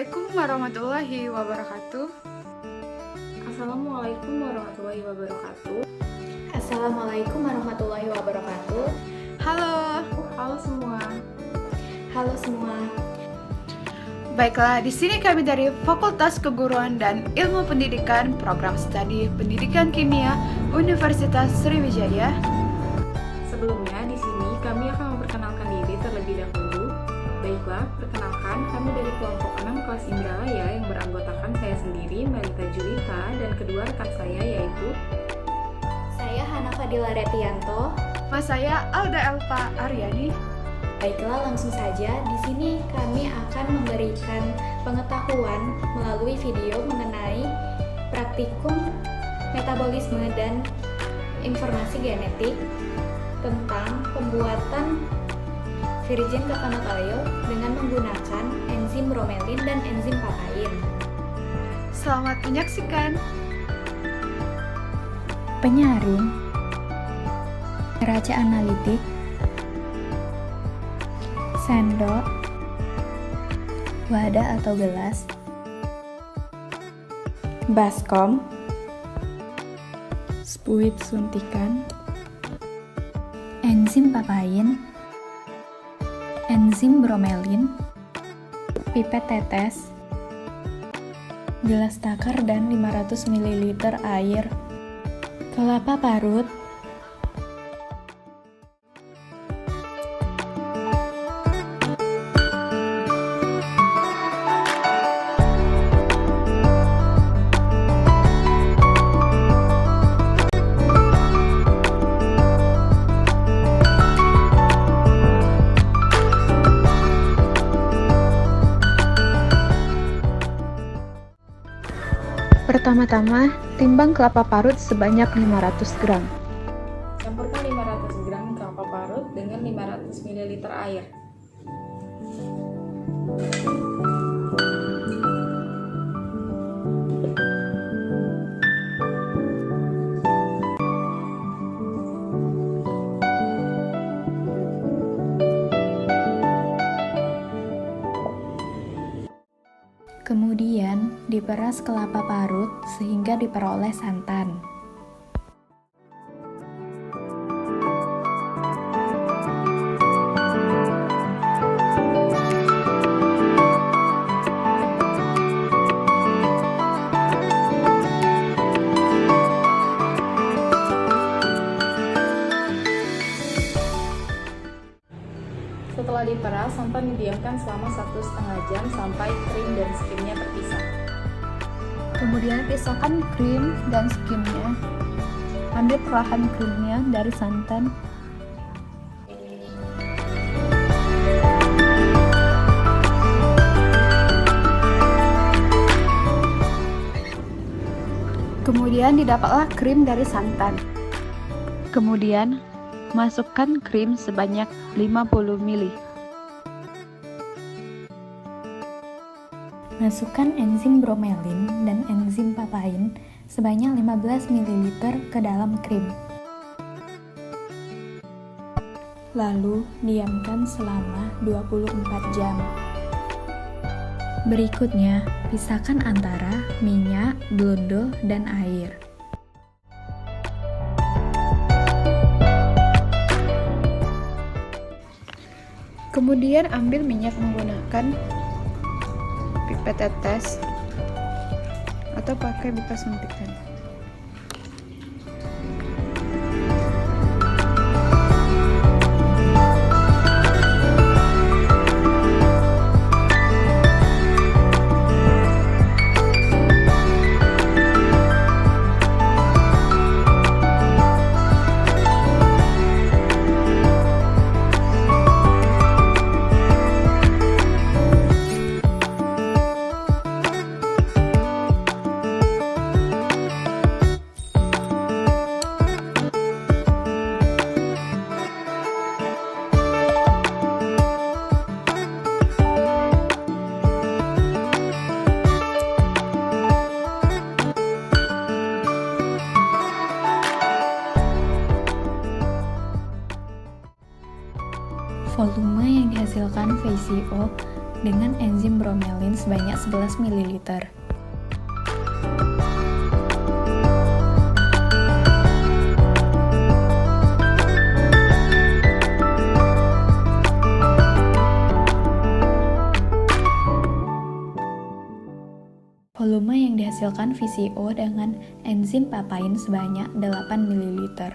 Assalamualaikum warahmatullahi wabarakatuh. Assalamualaikum warahmatullahi wabarakatuh. Assalamualaikum warahmatullahi wabarakatuh. Halo. Halo semua. Halo semua. Baiklah, di sini kami dari Fakultas Keguruan dan Ilmu Pendidikan Program Studi Pendidikan Kimia Universitas Sriwijaya. Sebelumnya di sini kami akan memperkenalkan diri terlebih dahulu. Baiklah, perkenalkan kami dari kelompok 6 kelas Indralaya yang beranggotakan saya sendiri, Melita Julita, dan kedua rekan saya yaitu Saya Hana Fadila Retianto. Mas saya Alda Elva Aryani. Baiklah, langsung saja. Di sini kami akan memberikan pengetahuan melalui video mengenai praktikum metabolisme dan informasi genetik tentang pembuatan virgin coconut oil dengan menggunakan enzim bromelin dan enzim papain. Selamat menyaksikan. Penyaring, neraca analitik, sendok, wadah atau gelas, baskom, spuit suntikan, enzim papain, enzim bromelin, pipet tetes, gelas takar dan 500 ml air, kelapa parut, Pertama-tama, timbang kelapa parut sebanyak 500 gram. campurkan 500 gram kelapa parut dengan 500 ml air. Kemudian, diperas kelapa parut sehingga diperoleh santan. Setelah diperas, santan didiamkan selama 1,5 jam sampai krim dan skimnya terpisah. Kemudian pisahkan krim dan skimnya. Ambil perlahan krimnya dari santan. Kemudian didapatlah krim dari santan. Kemudian masukkan krim sebanyak 50 ml. Masukkan enzim bromelin dan enzim papain sebanyak 15 ml ke dalam krim. Lalu diamkan selama 24 jam. Berikutnya, pisahkan antara minyak, blondo, dan air. Kemudian ambil minyak menggunakan pipet tetes atau pakai bekas suntikan. Volume yang dihasilkan VCO dengan enzim bromelin sebanyak 11 ml. Volume yang dihasilkan VCO dengan enzim papain sebanyak 8 ml.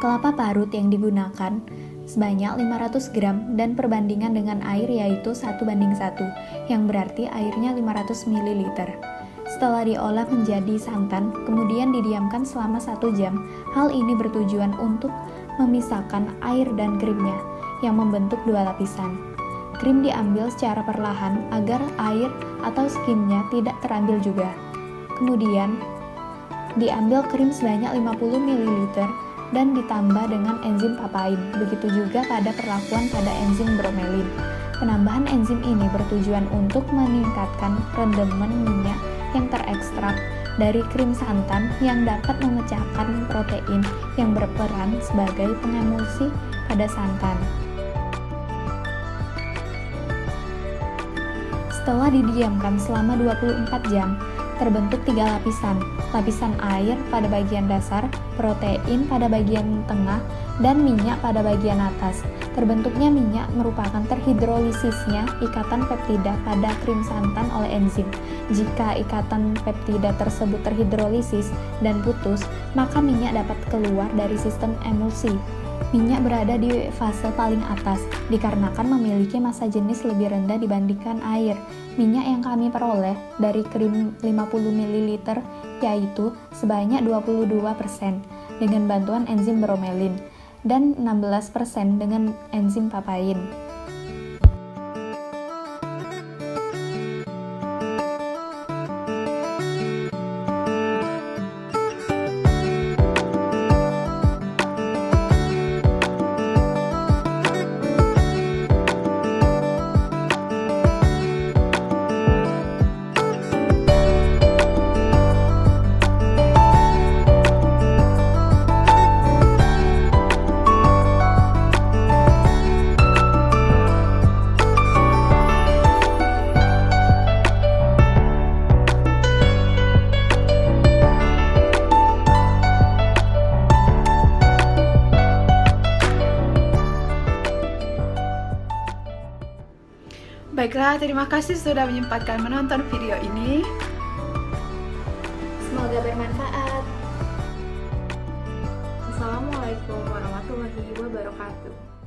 Kelapa parut yang digunakan sebanyak 500 gram dan perbandingan dengan air yaitu 1:1, yang berarti airnya 500 ml. Setelah diolah menjadi santan, kemudian didiamkan selama 1 jam. Hal ini bertujuan untuk memisahkan air dan krimnya yang membentuk 2 lapisan. Krim diambil secara perlahan agar air atau skinnya tidak terambil juga. Kemudian, diambil krim sebanyak 50 ml dan ditambah dengan enzim papain. Begitu juga pada perlakuan pada enzim bromelin. Penambahan enzim ini bertujuan untuk meningkatkan rendemen minyak yang terekstrak dari krim santan yang dapat memecahkan protein yang berperan sebagai pengemulsi pada santan. Setelah didiamkan selama 24 jam, terbentuk 3 lapisan. Lapisan air pada bagian dasar, protein pada bagian tengah, dan minyak pada bagian atas. Terbentuknya minyak merupakan terhidrolisisnya ikatan peptida pada krim santan oleh enzim. Jika ikatan peptida tersebut terhidrolisis dan putus, maka minyak dapat keluar dari sistem emulsi. Minyak berada di fase paling atas, dikarenakan memiliki massa jenis lebih rendah dibandingkan air. Minyak yang kami peroleh dari krim 50 ml yaitu sebanyak 22% dengan bantuan enzim bromelin dan 16% dengan enzim papain. Baiklah, terima kasih sudah menyempatkan menonton video ini. Semoga bermanfaat. Assalamualaikum warahmatullahi wabarakatuh.